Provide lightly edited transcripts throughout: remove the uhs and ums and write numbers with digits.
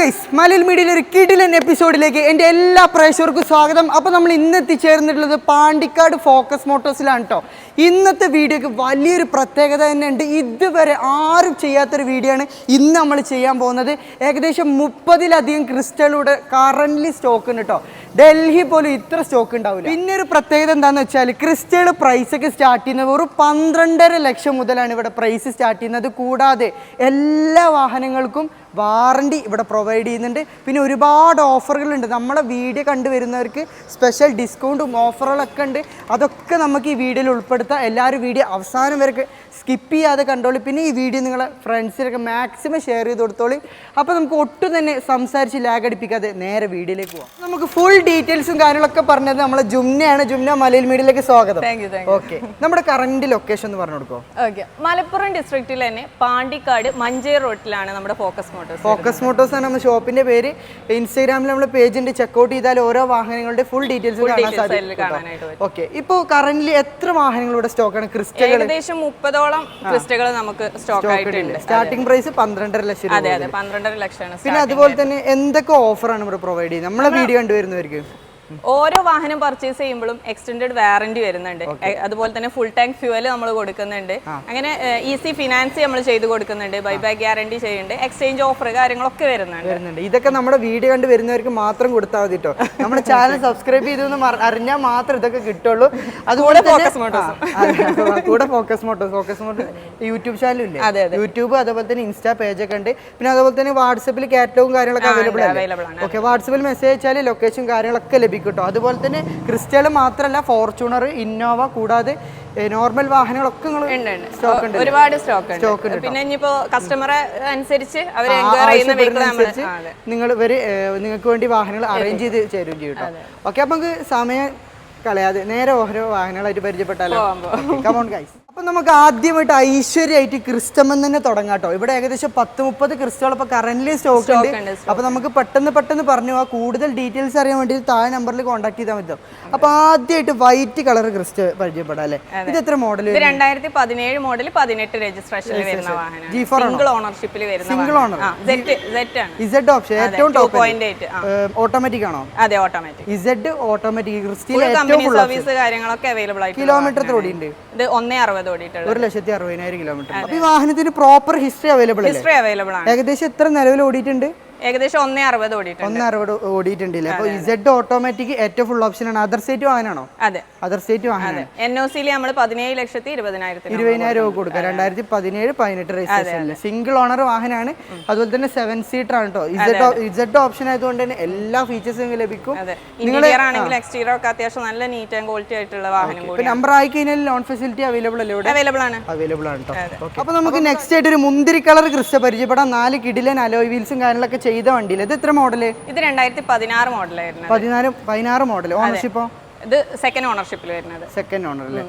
Guys മലയാള മീഡിയയിലെ ഒരു കിടിലൻ എപ്പിസോഡിലേക്ക് എൻ്റെ എല്ലാ പ്രേക്ഷകർക്കും സ്വാഗതം. അപ്പോൾ നമ്മൾ ഇന്ന് എത്തിച്ചേർന്നിട്ടുള്ളത് പാണ്ടിക്കാട് ഫോക്കസ് മോട്ടോഴ്സിലാണ് കേട്ടോ. ഇന്നത്തെ വീഡിയോക്ക് വലിയൊരു പ്രത്യേകത തന്നെ ഉണ്ട്. ഇതുവരെ ആരും ചെയ്യാത്തൊരു വീഡിയോ ആണ് ഇന്ന് നമ്മൾ ചെയ്യാൻ പോകുന്നത്. ഏകദേശം 30-ലധികം ക്രിസ്റ്റലുടെ കറൻ്റ് സ്റ്റോക്ക് ഉണ്ട് കേട്ടോ. ഡൽഹി പോലും ഇത്ര സ്റ്റോക്ക് ഉണ്ടാവില്ല. പിന്നെ ഒരു പ്രത്യേകത എന്താണെന്ന് വെച്ചാൽ ക്രിസ്റ്റൽ പ്രൈസൊക്കെ സ്റ്റാർട്ട് ചെയ്യുന്നത് ഒരു 12.5 ലക്ഷം മുതലാണ് ഇവിടെ പ്രൈസ് സ്റ്റാർട്ട് ചെയ്യുന്നത്. കൂടാതെ എല്ലാ വാഹനങ്ങൾക്കും വാറണ്ടി ഇവിടെ പ്രൊവൈഡ് ചെയ്യുന്നുണ്ട്. പിന്നെ ഒരുപാട് ഓഫറുകളുണ്ട്. നമ്മളെ വീഡിയോ കണ്ടുവരുന്നവർക്ക് സ്പെഷ്യൽ ഡിസ്കൗണ്ടും ഓഫറുകളൊക്കെ ഉണ്ട്. അതൊക്കെ നമുക്ക് ഈ വീഡിയോയിൽ ഉൾപ്പെടുത്താം. എല്ലാവരും വീഡിയോ അവസാനം വരെ സ്കിപ്പ് ചെയ്യാതെ കണ്ടോളി. പിന്നെ ഈ വീഡിയോ നിങ്ങളെ ഫ്രണ്ട്സിനൊക്കെ മാക്സിമം ഷെയർ ചെയ്ത് കൊടുത്തോളി. അപ്പോൾ നമുക്ക് ഒട്ടും തന്നെ സംസാരിച്ച് ലാഗ് അടിപ്പിക്കാതെ നേരെ വീഡിയോയിലേക്ക് പോകാം. നമുക്ക് ഫുൾ ഡീറ്റെയിൽസും കാര്യങ്ങളൊക്കെ പറഞ്ഞത് നമ്മളെ ജുംനയാണ്. ജുംന മലയാള മീഡിയയിലേക്ക് സ്വാഗതം. ഓക്കെ, നമ്മുടെ കറന്റ് ലൊക്കേഷൻ ഒന്ന് പറഞ്ഞു കൊടുക്കോ? ഓക്കെ, മലപ്പുറം ഡിസ്ട്രിക്റ്റിൽ തന്നെ പാണ്ടിക്കാട് മഞ്ചേരി റോഡിലാണ് നമ്മുടെ ഫോക്കസ് മോട്ടോഴ്സ്. ഫോക്കസ് മോട്ടോഴ്സ് ആണ് നമ്മുടെ ഷോപ്പിന്റെ പേര്. ഇൻസ്റ്റാഗ്രാമിൽ നമ്മൾ പേജിന്റെ ചെക്ക്ഔട്ട് ചെയ്താൽ ഓരോ വാഹനങ്ങളുടെ ഫുൾ ഡീറ്റെയിൽസ് കാണാൻ സാധിക്കും. ഓക്കെ, ഇപ്പോൾ കറന്റ് എത്ര വാഹനങ്ങൾ ഇവിടെ സ്റ്റോക്കാണ്? ക്രിസ്റ്റൽ ഏകദേശം 30ഓളം ക്രിസ്റ്റകൾ നമുക്ക് സ്റ്റോക്ക് ആയിട്ടുണ്ട്. സ്റ്റാർട്ടിംഗ് പ്രൈസ് 12.5 ലക്ഷം. അതെ, 12.5 ലക്ഷമാണ്. പിന്നെ അതുപോലെ തന്നെ എന്തൊക്കെ ഓഫറാണ് ഇവിടെ പ്രൊവൈഡ് ചെയ്യുന്നത് നമ്മളെ വീഡിയോ കണ്ടുവരുന്നവർക്ക്? ഓരോ വാഹനം പർച്ചേസ് ചെയ്യുമ്പോഴും എക്സ്റ്റൻഡഡ് വാറന്റി വരുന്നുണ്ട്. അതുപോലെ തന്നെ ഫുൾ ടാങ്ക് ഫ്യൂവൽ നമ്മൾ കൊടുക്കുന്നുണ്ട്. അങ്ങനെ ഈസി ഫിനാൻസ് നമ്മൾ ചെയ്ത് കൊടുക്കുന്നുണ്ട്. ബൈബാക്ക് ഗ്യാരണ്ടി ചെയ്യുന്നുണ്ട്. എക്സ്ചേഞ്ച് ഓഫർ കാര്യങ്ങളൊക്കെ വരുന്നുണ്ട്. ഇതൊക്കെ നമ്മുടെ വീഡിയോ കണ്ട് വരുന്നവർക്ക് മാത്രം കൊടുത്താൽ മതി കേട്ടോ. നമ്മുടെ ചാനൽ സബ്സ്ക്രൈബ് ചെയ്തെന്ന് അറിഞ്ഞാൽ മാത്രം ഇതൊക്കെ കിട്ടുള്ളൂ. അതുപോലെ കൂടെ ഫോക്കസ് മോട്ടോഴ്സ് യൂട്യൂബ് ചാനലും ഇല്ലേ? യൂട്യൂബ് അതുപോലെ തന്നെ ഇൻസ്റ്റാ പേജ് ഒക്കെ ഉണ്ട്. പിന്നെ അതുപോലെ തന്നെ വാട്സപ്പിൽ കാറ്റലോഗും കാര്യങ്ങളൊക്കെ അവൈലബിൾ ആണ്. ഓക്കെ, വാട്സപ്പിൽ മെസ്സേജ് അയച്ചാൽ ലൊക്കേഷൻ കാര്യങ്ങളൊക്കെ ലഭിക്കും കേട്ടോ. അതുപോലെ തന്നെ ക്രിസ്റ്റൽ മാത്രമല്ല, ഫോർച്യൂണർ, ഇന്നോവ കൂടാതെ നോർമൽ വാഹനങ്ങളൊക്കെ സ്റ്റോക്ക് ഉണ്ട്. ഒരുപാട് സ്റ്റോക്ക് ഉണ്ട്. പിന്നെ ഇനിയിപ്പോ കസ്റ്റമറെ അനുസരിച്ച് നിങ്ങൾ നിങ്ങൾക്ക് വേണ്ടി വാഹനങ്ങൾ അറേഞ്ച് ചെയ്ത് തരും ചെയ്യും കേട്ടോ. ഓക്കെ, അപ്പൊ നമുക്ക് സമയം കളയാതെ നേരെ ഓരോ വാഹനങ്ങളായിട്ട് പരിചയപ്പെട്ടാലോ? Come on guys. അപ്പം നമുക്ക് ആദ്യമായിട്ട് ഐശ്വര്യമായിട്ട് ക്രിസ്റ്റമൻ തന്നെ തുടങ്ങാം കേട്ടോ. ഇവിടെ ഏകദേശം 10-30 ക്രിസ്റ്റൽ ഇപ്പോൾ കറന്റ് സ്റ്റോക്ക് ഉണ്ട്. അപ്പോൾ നമുക്ക് പെട്ടെന്ന് പറഞ്ഞു പോകാം. കൂടുതൽ ഡീറ്റെയിൽസ് അറിയാൻ വേണ്ടി താഴെ നമ്പറിൽ കോൺടാക്ട് ചെയ്താൽ മതി. അപ്പോൾ ആദ്യമായിട്ട് വൈറ്റ് കളർ ക്രിസ്റ്റൽ പരിചയപ്പെടാം അല്ലേ? ഇത് എത്ര മോഡൽ? 2017 മോഡൽ, 18 രജിസ്ട്രേഷനിൽ വരുന്ന വാഹനം. സിംഗിൾ ഓണർഷിപ്പിൽ വരുന്ന സിംഗിൾ ഓണർ ഇസഡ് ഓപ്ഷൻ ഏറ്റവും ടോപ്പ്. ഓട്ടോമാറ്റിക് ആണോ? അതെ, automatic. Z automatic crystal service കാര്യങ്ങളൊക്കെ അവൈലബിൾ ആയിട്ട്. കിലോമീറ്റർ എത്ര ഓടിയുണ്ട്? ഇത് 1.60 ഓടിയിട്ടുണ്ട്. 1,60,000 കിലോമീറ്റർ. അപ്പോൾ ഈ വാഹനത്തിന് പ്രോപ്പർ ഹിസ്റ്ററി അവൈലബിൾ ആണ്. ഏകദേശം എത്ര നിലവിൽ ഓടിയിട്ടുണ്ട്? ഏകദേശം 1.60 ഓടിയിട്ടുണ്ട്. 1.60 ഓടിയിട്ടുണ്ടല്ലേ? അപ്പോൾ ഇസഡ് ഓട്ടോമാറ്റിക് ഏറ്റവും ഫുൾ ഓപ്ഷൻ ആണ്. അതർ സ്റ്റേറ്റ് വാഹനമാണോ? അതെ, അതർ സ്റ്റേറ്റ് വാഹനം. NOC നമ്മൾ 17,20,000 രൂപ കൊടുക്കുക. 2017-18 രജിസ്ട്രേഷൻ സിംഗിൾ ഓണർ വാഹനമാണ്. അതുപോലെ തന്നെ 7 സീറ്റർ ആണ് കേട്ടോ. ഇസഡ് ഓപ്ഷൻ ആയതുകൊണ്ട് തന്നെ എല്ലാ ഫീച്ചേഴ്സും ലഭിക്കും. ആണെങ്കിൽ എക്സ്റ്റീരിയർ ഒക്കെ അത്യാവശ്യം നല്ല നീറ്റ് ആൻഡ് ക്വാളിറ്റി ആയിട്ടുള്ള വാഹനം. ഇപ്പൊ നമ്പർ ആയി കഴിഞ്ഞാൽ ലോൺ ഫെസിലിറ്റി അവൈലബിൾ അല്ലേ? അവൈലബിൾ ആണ് കേട്ടോ. അപ്പൊ നമുക്ക് നെക്സ്റ്റ് ആയിട്ട് ഒരു മുന്തിരി കളർ ക്രിസ്റ്റ പരിചയപ്പെടാം. 4 കിടിലൻ അലോയ് വീൽസും കാര്യങ്ങളൊക്കെ ചെയ്ത വണ്ടിയിൽ. ഇത് എത്ര മോഡല്? ഇത് 2016 മോഡലായിരുന്നു. 16 മോഡൽ. ഓണർഷിപ്പോ? ഇത് സെക്കൻഡ് ഓണർഷിപ്പിൽ വരുന്നത്. സെക്കൻഡ് ഓണർ അല്ലേ?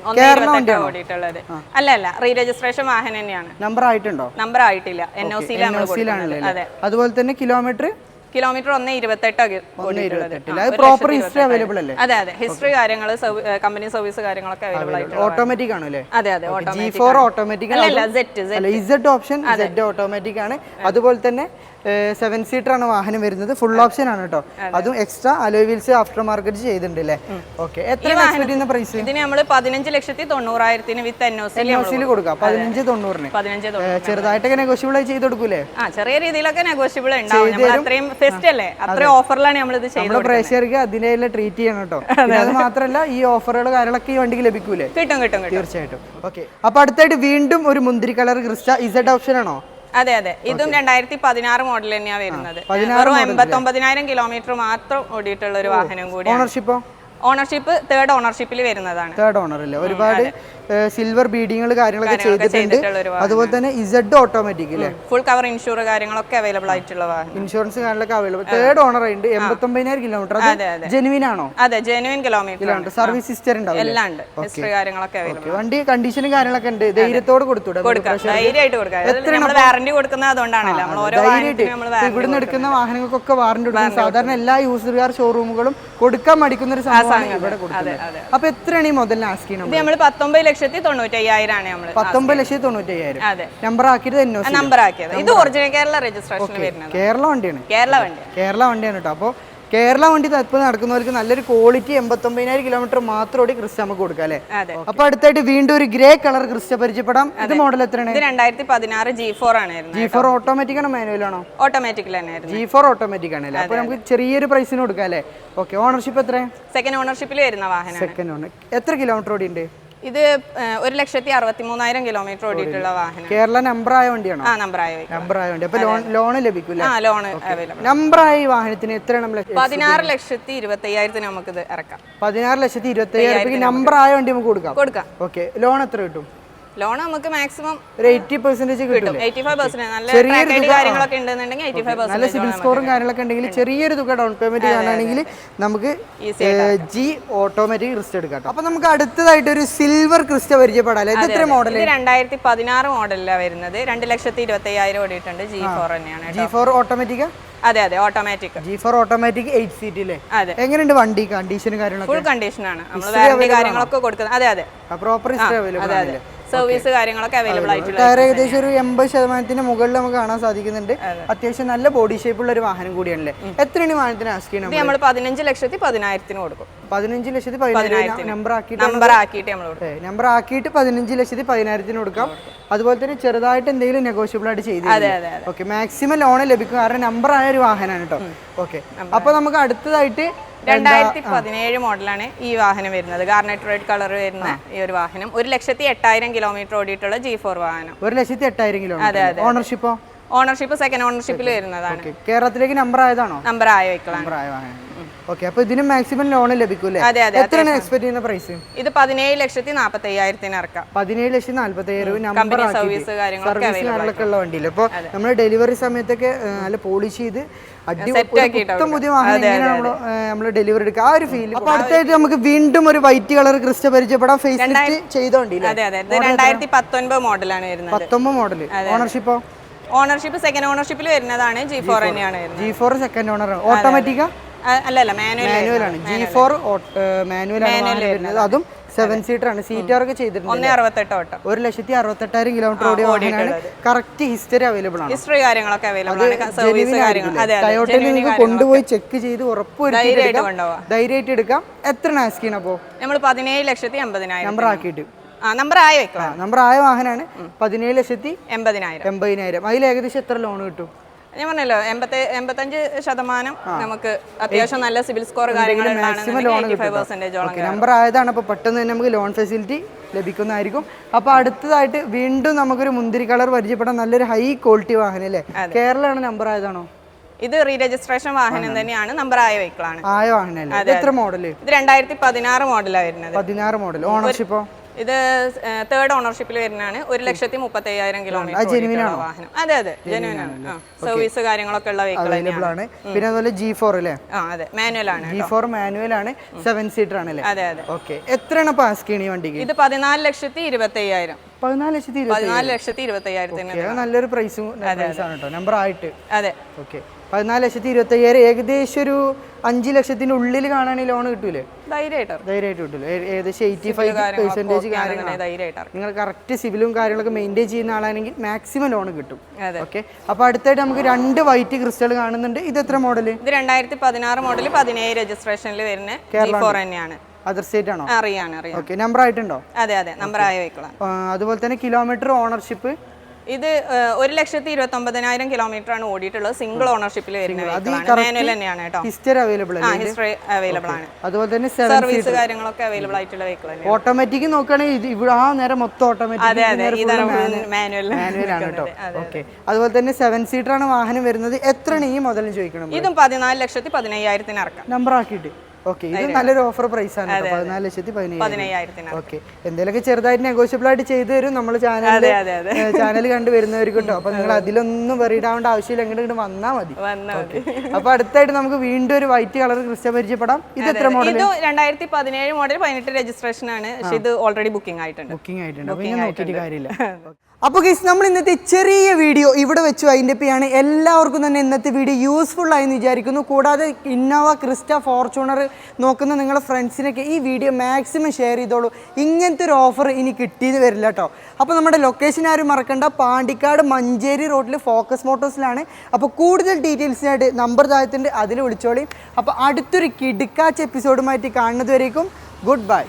ഓടിയിട്ടുള്ളത് അല്ല, റീ രജിസ്ട്രേഷൻ വാഹനം തന്നെയാണ്. നമ്പർ ആയിട്ടുണ്ടോ? നമ്പർ ആയിട്ടില്ല. NOC ലാണ്. അതുപോലെ തന്നെ കിലോമീറ്റർ 1.28 പ്രോപ്പർ ഹിസ്റ്ററി അവൈലബിൾ അല്ലേ? അതെ, ഹിസ്റ്ററി കാര്യങ്ങൾ, കമ്പനി സർവീസ് കാര്യങ്ങളൊക്കെ അവൈലബിൾ ആയിട്ട്. ഓട്ടോമാറ്റിക് ആണ് അല്ലേ? അതെ, G4 ഓട്ടോമാറ്റിക് അല്ല, Z ഓപ്ഷൻ. Z ഓട്ടോമാറ്റിക് ആണ്. അതുപോലെ തന്നെ 7 സീറ്റർ ആണ് വാഹനം വരുന്നത്. ഫുൾ ഓപ്ഷൻ ആണ് കേട്ടോ. അതും extra alloy wheels after market ചെയ്തിട്ടുണ്ട് അല്ലേ? ഓക്കെ, എത്ര പ്രൈസ്? ഇതിന് നമ്മൾ 15,90,000 വിത്ത് NOC കൊടുക്കാം. 15,90,000. ചെറുതായിട്ടൊക്കെ നെഗോഷ്യബിൾ ആയി ചെയ്ത് കൊടുക്കൂലേ? ചെറിയ രീതിയിലൊക്കെ നെഗോഷ്യബിൾ ഉണ്ടാവും. അത്രയും ഫെസ്റ്റ് അല്ലേ, അത്ര ഓഫറിലാണ് നമ്മൾ ഇത് ചെയ്യുന്നത്. നമ്മുടെ പ്രേക്ഷകർക്ക് അതിനെല്ലാം ട്രീറ്റ് ചെയ്യണം കേട്ടോ. അത് മാത്രമല്ല ഈ ഓഫറുകൾ കാര്യങ്ങളൊക്കെ ഈ വണ്ടിക്ക് ലഭിക്കൂലേ? കിട്ടും തീർച്ചയായിട്ടും. ഓക്കെ, അപ്പൊ അടുത്തായിട്ട് വീണ്ടും ഒരു മുന്തിരി കളർ ക്രിസ്റ്റ. ഇസഡ് ഓപ്ഷൻ ആണോ? അതെ, ഇതും 2016 മോഡൽ തന്നെയാണ് വരുന്നത്. 89,000 കിലോമീറ്റർ മാത്രം ഓടിയിട്ടുള്ള ഒരു വാഹനം കൂടി. ഓണർഷിപ്പ് തേർഡ് ഓണർഷിപ്പിൽ വരുന്നതാണ്. തേർഡ് ഓണർ അല്ലേ? ഒരുപാട് സിൽവർ ബീഡിങ്ങൾ കാര്യങ്ങളൊക്കെ ചെയ്തിട്ടുണ്ട്. അതുപോലെ തന്നെ ഇസഡ് ഓട്ടോമാറ്റിക് അല്ലേ? ഫുൾ കവർ ഇൻഷുർ കാര്യങ്ങളൊക്കെ അവൈലബിൾ ആയിട്ടുള്ള വാഹനം. ഇൻഷുറൻസ് കാര്യങ്ങളൊക്കെ അവൈലബിൾ. തേർഡ് ഓണർ ഉണ്ട്. 89,000 കിലോമീറ്റർ. ജെനുവിൻ ആണോ? അതെ, ജെനുവിൻ കിലോമീറ്റർ. സർവീസ് ഹിസ്റ്ററി ഉണ്ടാവും. എല്ലാം ഉണ്ട്. ഹിസ്റ്ററി കാര്യങ്ങളൊക്കെ അവൈലബിൾ. വണ്ടി കണ്ടീഷനും കാര്യങ്ങളൊക്കെ ഉണ്ട്. ധൈര്യത്തോട് കൊടുത്തൂടെ? ധൈര്യമായിട്ട് കൊടുക്കാം. നമ്മൾ വാറന്റി കൊടുക്കുന്നത് അതുകൊണ്ടാണല്ലോ. നമ്മൾ ഓരോ ഇവിടുന്ന് എടുക്കുന്ന വാഹനങ്ങൾക്കൊക്കെ വാറന്റി കൊടുക്കും. സാധാരണ എല്ലാ യൂസർ കാർ ഷോറൂമുകളും കൊടുക്കാൻ മടിക്കുന്ന ഒരു സാധനമാണ് ഇവിടെ കൊടുക്കുന്നത്. അപ്പൊ എത്രയാണ് ഈ മുതലിന് ആസ്ക് ചെയ്യുന്നത്? നമ്മൾ 19 19,95,000 ആണ് നമ്മള് 19,95,000. അതെ നമ്പർ ആക്കിയിട്ട് നമ്പർ ആക്കിയത്. ഇത് ഒറിജിനൽ കേരള രജിസ്ട്രേഷൻ വരുന്നത്. കേരള വണ്ടിയാണ്. കേരള വണ്ടിയാണ് കേട്ടോ. അപ്പോൾ കേരള വണ്ടി തത്വം നടക്കുന്നവർക്ക് നല്ലൊരു ക്വാളിറ്റി 89,000 കിലോമീറ്റർ മാത്രം ഓടി ക്രിസ്റ്റ നമുക്ക് കൊടുക്കാം അല്ലേ? അപ്പൊ അടുത്തായിട്ട് വീണ്ടും ഒരു ഗ്രേ കളർ ക്രിസ്റ്റ പരിചയപ്പെടാം. ഇത് മോഡൽ എത്രയാണ്? ഇത് 2016 G4 ആണ്. G4 ഓട്ടോമാറ്റിക് ആണോ മാനുവൽ ആണോ? ഓട്ടോമാറ്റിക് തന്നെയായിരുന്നു. G4 ഓട്ടോമാറ്റിക് ആണല്ലേ? അപ്പൊ നമുക്ക് ചെറിയൊരു പ്രൈസിന് കൊടുക്കാം അല്ലേ? ഓക്കെ. ഓണർഷിപ്പ് എത്ര? സെക്കൻഡ് ഓണർഷിപ്പിൽ വരുന്ന വാഹനം. Second owner. എത്ര കിലോമീറ്റർ ഓടി ഉണ്ട്? ഇത് 1,63,000 കിലോമീറ്റർ ഓടിയിട്ടുള്ള വാഹനം. കേരള നമ്പർ ആയ വണ്ടിയാണോ? നമ്പർ ആയ വണ്ടി. അപ്പൊ ലോൺ ലഭിക്കൂല? Loan available. നമ്പർ ആയ ഈ വാഹനത്തിന് എത്ര? 16,25,000 നമുക്ക് ഇത് ഇറക്കാം. 16,25,000 നമ്പർ ആയ വണ്ടി നമുക്ക് കൊടുക്കാം. ഓക്കെ. ലോൺ എത്ര കിട്ടും? ലോൺ നമുക്ക് മാക്സിമം 80% കിട്ടും. 85%. നല്ല ട്രാക്ക് ഐഡി കാര്യങ്ങളൊക്കെ ഉണ്ടെന്നുണ്ടെങ്കിൽ 85%. നല്ല സിബിൽ സ്കോറും കാര്യങ്ങളൊക്കെ ഉണ്ടെങ്കിൽ ചെറിയൊരു തുക ഡൗൺ പേയ്മെന്റ് കാണുകയാണെങ്കിൽ നമുക്ക് ജി ഓട്ടോമാറ്റിക് ക്രിസ്റ്റ എടുക്കാം. അപ്പൊ നമുക്ക് അടുത്തതായിട്ട് ഒരു സിൽവർ ക്രിസ്റ്റ പരിചയപ്പെടാം. ഇത് എത്ര മോഡൽ? 2016 മോഡലിലാണ് വരുന്നത്. 2,25,000 ഓടിയിട്ടുണ്ട്. G4 തന്നെയാണ്. G4 automatic? അതെ ഓട്ടോമാറ്റിക്. G4 ഓട്ടോമാറ്റിക് 8 സീറ്റ് അല്ലേ? എങ്ങനെയുണ്ട് വണ്ടി കണ്ടീഷൻ കാര്യങ്ങളൊക്കെ? ഫുൾ കണ്ടീഷൻ ആണ്. നമ്മൾ വാറന്റി കാര്യങ്ങളൊക്കെ കൊടുക്കുന്നത്. അതെ പ്രോപ്പർ അവൈലബിൾ ആണ്. സർവീസ് കാര്യങ്ങളൊക്കെ അവൈലബിൾ ആയിട്ടുള്ള ടയർ ഏകദേശം ഒരു 80% മുകളിൽ നമുക്ക് കാണാൻ സാധിക്കുന്നുണ്ട്. അത്യാവശ്യം നല്ല ബോഡി ഷേപ്പ് ഉള്ള ഒരു വാഹനം കൂടിയാണല്ലേ? എത്രയാണ് വാഹനത്തിന് ആസ്ക് ചെയ്യുന്നത്? നമ്മൾ 15,10,000 കൊടുക്കും. 15,10,000 നമ്പർ ആക്കിയിട്ട് 15,10,000 കൊടുക്കാം. അതുപോലെ തന്നെ ചെറുതായിട്ട് എന്തെങ്കിലും നെഗോഷ്യബിൾ ആയിട്ട് ചെയ്ത് ഓക്കെ. മാക്സിമം ലോൺ ലഭിക്കും. കാരണം നമ്പർ ആയ ഒരു വാഹനമാണ് കേട്ടോ. ഓക്കെ. അപ്പൊ നമുക്ക് അടുത്തതായിട്ട് 2017 മോഡലാണ് ഈ വാഹനം വരുന്നത്. ഗാർണറ്റ് റെഡ് കളർ വരുന്ന ഈ ഒരു വാഹനം 1,08,000 കിലോമീറ്റർ ഓടിയിട്ടുള്ള G4 വാഹനം. 1,08,000 കിലോമീറ്റർ. ഓണർഷിപ്പോ? ഓണർഷിപ്പ് സെക്കൻഡ് ഓണർഷിപ്പിൽ വരുന്നതാണ്. കേരളത്തിലേക്ക് നമ്പർ ആയതാണോ? നമ്പർ ആയ വെഹിക്കിളാണ്. ഓക്കെ. അപ്പൊ ഇതിന് മാക്സിമം ലോൺ ലഭിക്കൂലേ? എത്രയാണ് എക്സ്പെക്ട് ചെയ്യുന്ന പ്രൈസ്? ഇത് 17,45,000 ഇറക്കാം. 17,40,000 നമ്പർ സർവീസ് കാര്യങ്ങളൊക്കെ ഉള്ള വണ്ടിയില്ല. അപ്പൊ നമ്മൾ ഡെലിവറി സമയത്തൊക്കെ നല്ല പോളിഷ് ചെയ്ത് പുതിയ വാഹനം നമ്മൾ ഡെലിവറി എടുക്കുക ആ ഒരു ഫീൽ. അപ്പൊ അടുത്തായിട്ട് നമുക്ക് വീണ്ടും ഒരു വൈറ്റ് കളർ ക്രിസ്റ്റ പരിചയപ്പെടാം. ഫേസ് ലിഫ്റ്റ് ചെയ്തോണ്ടില്ല? 2019 മോഡലാണ് വരുന്നത്. 19 മോഡൽ. ഓണർഷിപ്പോ? ഓണർഷിപ്പ് സെക്കൻഡ് ഓണർഷിപ്പിൽ വരുന്നതാണ്. G4 തന്നെയാണ് വരുന്നത്. G4 second owner. ഓട്ടോമാറ്റിക്കാ? അല്ലല്ല മാനുവൽ ആണ്. G4 മാനുവൽ ആണ്. അതും 7 സീറ്റർ ആണ്. സീറ്ററൊക്കെ ചെയ്തിട്ടുണ്ട്. 1,68,000 കിലോമീറ്റർ ഓടിയ വാഹനമാണ്. കറക്റ്റ് ഹിസ്റ്ററി അവൈലബിൾ ആണ്. ഹിസ്റ്ററി കാര്യങ്ങളൊക്കെ അവൈലബിൾ ആണ്. സർവീസ് കാര്യങ്ങൾ ടയോട്ടയിൽ നിങ്ങൾക്ക് കൊണ്ടുപോയി ചെക്ക് ചെയ്ത് ധൈര്യമായിട്ട് എടുക്കാം. എത്ര ആസ്ക് ചെയ്യണം? അപ്പോ നമ്മൾ 17,80,000 നമ്പർ ആക്കിയിട്ട് നമ്പർ ആയ വെക്കണം. നമ്പർ ആയ വാഹനമാണ്. 17,80,000. അതിൽ ഏകദേശം എത്ര ലോൺ കിട്ടും? ഞാൻ പറഞ്ഞല്ലോ 85% നമുക്ക് അത്യാവശ്യം നല്ല സിബിൽ സ്കോർ നമ്പർ ആയതാണ്. അപ്പൊ പെട്ടെന്ന് തന്നെ നമുക്ക് ലോൺ ഫെസിലിറ്റി ലഭിക്കുന്നതായിരിക്കും. അപ്പൊ അടുത്തതായിട്ട് വീണ്ടും നമുക്കൊരു മുന്തിരി കളർ പരിചയപ്പെടാൻ നല്ലൊരു ഹൈ ക്വാളിറ്റി വാഹനം അല്ലേ? കേരളമാണ് നമ്പർ ആയതാണോ? ഇത് റീ രജിസ്ട്രേഷൻ വാഹനം തന്നെയാണ്. നമ്പർ ആയ വെഹിക്കിളാണ്. ആയ വാഹനം. എത്ര മോഡൽ? ഇത് 2016 മോഡലാണ് വരുന്നത്. 16 മോഡൽ. ഓണർഷിപ്പോ? ഇത് തേർഡ് ഓണർഷിപ്പിൽ വരുന്നതാണ്. 1,35,000 കിലോമീറ്റർ വാഹനം. അതെ ജെന്യുവൻ ആണ്. സർവീസ് കാര്യങ്ങളൊക്കെ ഉള്ള വെഹിക്കിൾ ആണ്. പിന്നെ അതുപോലെ G4 അല്ലേ? അതെ മാനുവൽ ആണ്. G4 മാനുവൽ ആണ്. 7 സീറ്റർ ആണ് അല്ലേ? അതെ. ഓക്കെ. എത്രയാണ് അപ്പൊ ആസ്ക് ചെയ്യുന്നത് ഈ വണ്ടിക്ക്? ഇത് 14,20,000. 14,20,000 നല്ലൊരു പ്രൈസും ആണ് കേട്ടോ. നമ്പർ ആയിട്ട്. അതെ. ഓക്കെ. 14,20,000 ഏകദേശം ഒരു 5 ലക്ഷത്തിന്റെ ഉള്ളിൽ കാണാണെങ്കിൽ ലോൺ കിട്ടൂലേ? ധൈര്യമായിട്ട് കിട്ടൂല. ഏകദേശം 85% കാര്യങ്ങൾ നിങ്ങൾ കറക്റ്റ് സിവിലും കാര്യങ്ങളൊക്കെ മെയിൻറ്റെയിൻ ചെയ്യുന്ന ആളാണെങ്കിൽ മാക്സിമം ലോൺ കിട്ടും. ഓക്കെ. അപ്പൊ അടുത്തായിട്ട് നമുക്ക് 2 വൈറ്റ് ക്രിസ്റ്റൽ കാണുന്നുണ്ട്. ഇത് എത്ര മോഡൽ? ഇത് 2016 മോഡൽ 17 രജിസ്ട്രേഷനിൽ വരുന്ന G4 തന്നെയാണ്. അതർ സ്റ്റേറ്റ് ആണോ? അറിയാം. ഓക്കെ. നമ്പർ ആയിട്ടുണ്ടോ? അതെ നമ്പർ ആയ വെഹിക്കിളാണ്. അതുപോലെ തന്നെ കിലോമീറ്റർ ഓണർഷിപ്പ്? ഇത് 1,29,000 കിലോമീറ്റർ ആണ് ഓടിയിട്ടുള്ളത്. സിംഗിൾ ഓണർഷിപ്പിൽ വരുന്ന മാനുവൽ തന്നെയാണ് കേട്ടോ. ഹിസ്റ്ററി അവൈലബിൾ ആണ്. അതുപോലെ തന്നെ സർവീസ് കാര്യങ്ങളൊക്കെ അവൈലബിൾ ആയിട്ടുള്ള വെഹിക്കിൾ ആണ്. ഓട്ടോമാറ്റിക് നോക്കുകയാണെങ്കിൽ ഇവിടെ നേരെ മൊത്തം ഓട്ടോമാറ്റിക് മാനുവൽ ആണ് കേട്ടോ. ഓക്കെ. അതുപോലെ തന്നെ 7 സീറ്റർ ആണ് വാഹനം വരുന്നത്. എത്രയാണ് ഈ മുതൽ ചോദിക്കണം? ഇതും 14,15,000 ഇറക്കാം. നമ്പർ ആക്കിയിട്ട്. ഓക്കെ. ഇത് നല്ലൊരു ഓഫർ പ്രൈസ് ആണ്. 14,15,000. ഓക്കെ. എന്തെങ്കിലുമൊക്കെ ചെറുതായിട്ട് നെഗോഷ്യബിൾ ആയിട്ട് ചെയ്തു തരും നമ്മൾ ചാനൽ കണ്ടു വരുന്നവർക്ക് കേട്ടോ. അപ്പൊ നിങ്ങൾ അതിലൊന്നും വെറിയിടാവേണ്ട ആവശ്യമില്ല. എങ്ങോട്ട് വന്നാൽ മതി. അപ്പൊ അടുത്തായിട്ട് നമുക്ക് വീണ്ടും ഒരു വൈറ്റ് കളർ ക്രിസ്റ്റ പരിചയപ്പെടാം. ഇത് എത്ര മോഡൽ? ഇത് 2017 മോഡൽ 18 രജിസ്ട്രേഷൻ ആണ്. പക്ഷെ ഇത് ഓൾറെഡി ബുക്കിംഗ് ആയിട്ടുണ്ട്. അപ്പൊ ഇനി നോക്കിയിട്ട് കാര്യമില്ല. അപ്പോൾ ഗൈസ് നമ്മൾ ഇന്നത്തെ ചെറിയ വീഡിയോ ഇവിടെ വെച്ച് വൈൻഡപ്പ് ചെയ്യാണ്. എല്ലാവർക്കും തന്നെ ഇന്നത്തെ വീഡിയോ യൂസ്ഫുൾ ആയെന്ന് വിചാരിക്കുന്നു. കൂടാതെ ഇന്നോവ ക്രിസ്റ്റ ഫോർച്യൂണർ നോക്കുന്ന നിങ്ങളുടെ ഫ്രണ്ട്സിനൊക്കെ ഈ വീഡിയോ മാക്സിമം ഷെയർ ചെയ്തോളൂ. ഇങ്ങനത്തെ ഒരു ഓഫർ ഇനി കിട്ടിയത് വരില്ല കേട്ടോ. അപ്പോൾ നമ്മുടെ ലൊക്കേഷൻ ആരും മറക്കണ്ട, പാണ്ടിക്കാട് മഞ്ചേരി റോഡിൽ ഫോക്കസ് മോട്ടോഴ്സിലാണ്. അപ്പോൾ കൂടുതൽ ഡീറ്റെയിൽസിനായിട്ട് നമ്പർ താഴത്തുണ്ട്, അതിൽ വിളിച്ചോളി. അപ്പോൾ അടുത്തൊരു കിടുക്കാച്ച് എപ്പിസോഡുമായിട്ട് കാണുന്നത് വരേക്കും ഗുഡ് ബൈ.